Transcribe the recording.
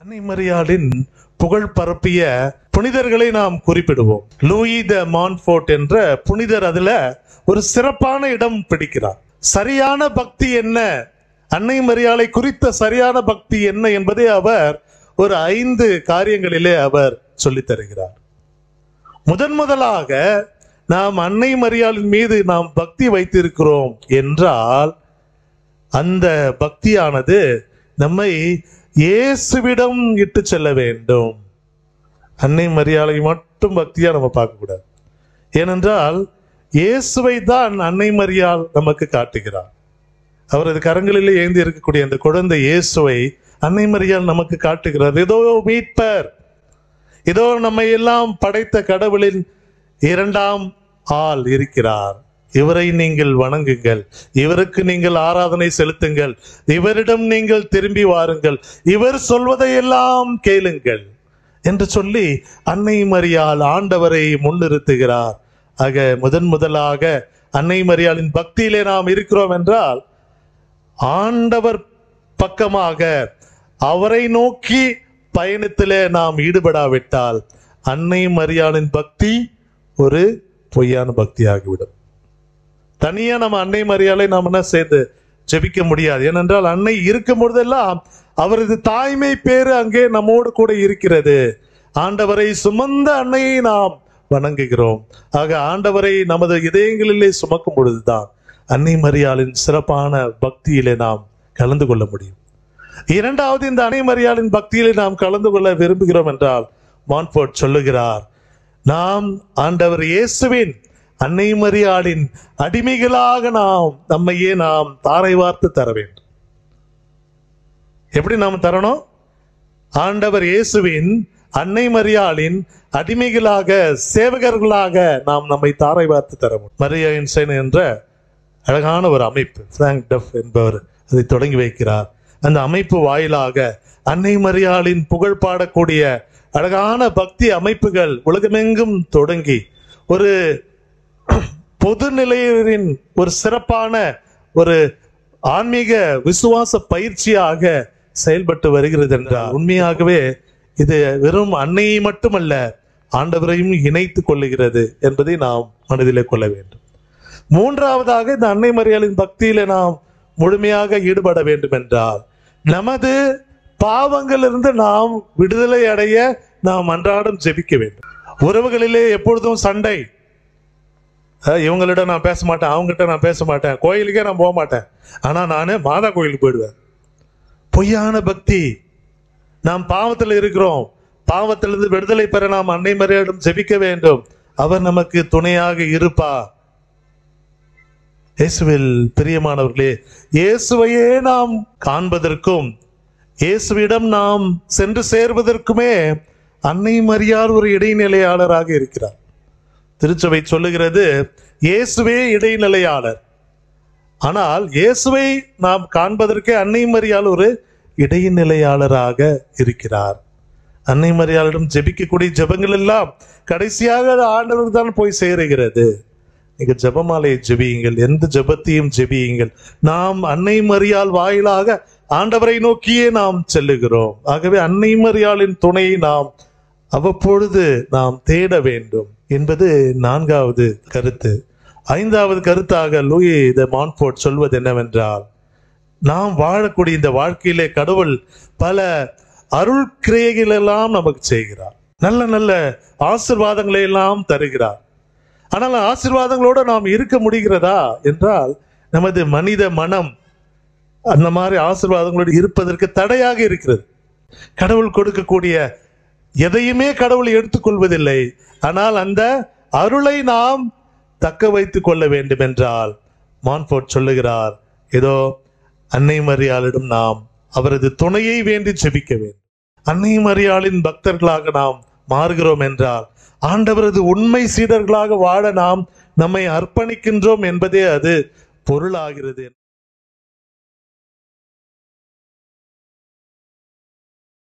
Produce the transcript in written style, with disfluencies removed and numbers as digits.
அன்னை மரியாளின் புகழ் பரப்பிய புனிதர்களை நாம் குறிப்பிடுவோம். லூயி த மான்ஃபோர்ட் என்ற புனிதர் அதுல ஒரு சிறப்பான இடம் பிடிக்கிறார். சரியான பக்தி என்ன, அன்னை மரியாளை குறித்த சரியான பக்தி என்ன என்பதை அவர் ஒரு 5 காரியங்களிலே அவர் சொல்லித் தருகிறார். முதலாக நாம் அன்னை மரியாளின் மீது நாம் பக்தி வைத்திருக்கிறோம் என்றால் அந்த பக்தியானது நம்மை இயேசுவிடம் இட்டு செல்ல வேண்டும். அன்னை மரியாளை மட்டும் பக்தியா நம்ம பார்க்க கூடாது. ஏனென்றால் இயேசுவை தான் அன்னை மரியாள் நமக்கு காட்டுகிறார். அவரது கரங்களிலே ஏந்தி இருக்கக்கூடிய அந்த குழந்தை இயேசுவை அன்னை மரியாள் நமக்கு காட்டுகிறார். ஏதோ மீட்பர், ஏதோ நம்மை எல்லாம் படைத்த கடவுளின் 2ஆம் ஆள் இருக்கிறார், இவரை நீங்கள் வணங்குங்கள், இவருக்கு நீங்கள் ஆராதனை செலுத்துங்கள், இவரிடம் நீங்கள் திரும்பி வாருங்கள், இவர் சொல்வதையெல்லாம் கேளுங்கள் என்று சொல்லி அன்னை மரியாள் ஆண்டவரை முன்னிறுத்துகிறார். ஆக முதலாக அன்னை மரியாளின் பக்தியிலே நாம் இருக்கிறோம் என்றால் ஆண்டவர் பக்கமாக அவரை நோக்கி பயணத்திலே நாம் ஈடுபடாவிட்டால் அன்னை மரியாளின் பக்தி ஒரு பொய்யான பக்தியாகிவிடும். தனியா நம்ம அன்னை மரியாளை நாம் என்ன சேர்ந்து ஜெபிக்க முடியாது. ஏனென்றால் அன்னை இருக்கும் பொழுதெல்லாம் அவரது தாய்மை பேரு அங்கே நம்மோடு கூட இருக்கிறது. ஆண்டவரை சுமந்த அன்னையை நாம் வணங்குகிறோம். ஆக ஆண்டவரை நமது இதயங்களிலே சுமக்கும் பொழுதுதான் அன்னை மரியாளின் சிறப்பான பக்தியிலே நாம் கலந்து கொள்ள முடியும். இரண்டாவது, இந்த அன்னை மரியாளின் பக்தியிலே நாம் கலந்து கொள்ள விரும்புகிறோம் என்றால் மான்ஃபோர்ட் சொல்லுகிறார், நாம் ஆண்டவர் இயேசுவின் அன்னை மரியாளின் அடிமைகளாக நம்மையே நாம் தாரை வார்த்து தர வேண்டும். எப்படி நாம் தரணும்? ஆண்டவர் இயேசுவின் அன்னை மரியாளின் அடிமைகளாக, சேவகர்களாக நாம் நம்மை தாரை வார்த்து தர வேண்டும். மரியா இன்சைன் என்ற அழகான ஒரு அமைப்பு பிராங்க் டஃப் என்பவர் அதை தொடங்கி வைக்கிறார். அந்த அமைப்பு வாயிலாக அன்னை மரியாளின் புகழ் பாடக்கூடிய அழகான பக்தி அமைப்புகள் உலகமெங்கும் தொடங்கி ஒரு பொது நிலையினரின் ஒரு சிறப்பான ஒரு ஆன்மீக விசுவாச பயிற்சியாக செயல்பட்டு வருகிறது என்றால் உண்மையாகவே இது வெறும் அன்னையை மட்டுமல்ல, ஆண்டவரையும் இணைத்து கொள்ளுகிறது என்பதை நாம் மனதிலே கொள்ள வேண்டும். மூன்றாவதாக, இந்த அன்னை மரியாளின் பக்தியில நாம் முழுமையாக ஈடுபட வேண்டும் என்றால் நமது பாவங்களிலிருந்து நாம் விடுதலை அடைய நாம் அன்றாடம் ஜெபிக்க வேண்டும். உறவுகளிலே எப்பொழுதும் சண்டை, இவங்களிடம் நான் பேச மாட்டேன், அவங்ககிட்ட நான் பேச மாட்டேன், கோயிலுக்கே நான் போக மாட்டேன், ஆனா நானே மாதா கோயிலுக்கு போயிடுவேன். பொய்யான பக்தி. நாம் பாவத்தில் இருக்கிறோம், பாவத்திலிருந்து விடுதலை பெற நாம் அன்னை மரியாளிடம் ஜெபிக்க வேண்டும். அவர் நமக்கு துணையாக இருப்பா. இயேசுவில் பிரியமானவர்களே, இயேசுவையே நாம் காண்பதற்கும் இயேசுவிடம் நாம் சென்று சேர்வதற்குமே அன்னை மரியாள் ஒரு இடைநிலையாளராக இருக்கிறார். திருச்சபை சொல்லுகிறது, இயேசுவே இடைநிலையாளர். ஆனால் இயேசுவை நாம் காண்பதற்கே அன்னை மரியாள் ஒரு இடைநிலையாளராக இருக்கிறார். அன்னை மரியாளிடம் ஜெபிக்கக்கூடிய ஜெபங்கள் எல்லாம் கடைசியாக ஆண்டவருக்கு தான் போய் சேருகிறது. நீங்க ஜெபமாலையை ஜெபியுங்கள், எந்த ஜெபத்தையும் ஜெபியுங்கள். நாம் அன்னை மரியாள் வாயிலாக ஆண்டவரை நோக்கியே நாம் செல்லுகிறோம். ஆகவே அன்னை மரியாளின் துணையை நாம் அவ்வப்பொழுது நாம் தேட வேண்டும் என்பது 4வது கருத்து. 5வது கருத்தாக லூயி த மான்ஃபோர்ட் சொல்வது என்னவென்றால், நாம் வாழக்கூடிய இந்த வாழ்க்கையிலே கடவுள் பல அருள் கிரியைகள் எல்லாம் நமக்கு செய்கிறார், நல்ல நல்ல ஆசீர்வாதங்களை எல்லாம் தருகிறார். ஆனால் ஆசீர்வாதங்களோடு நாம் இருக்க முடிகிறதா என்றால் நமது மனித மனம் அந்த மாதிரி ஆசீர்வாதங்களோடு இருப்பதற்கு தடையாக இருக்கிறது. கடவுள் கொடுக்கக்கூடிய எதையுமே கடவுள் எடுத்துக்கொள்வதில்லை. ஆனால் அந்த அருளை நாம் தக்க வைத்துக் கொள்ள வேண்டும் என்றால் மான்ஃபோர்ட் சொல்லுகிறார், ஏதோ அன்னை மரியாளிடம் நாம் அவரது துணையை வேண்டி ஜெபிக்க வேண்டும். அன்னை மரியாளின் பக்தர்களாக நாம் மாறுகிறோம் என்றால் ஆண்டவரது உண்மை சீடர்களாக வாழ நாம் நம்மை அர்ப்பணிக்கின்றோம் என்பதே அது பொருளாகிறது.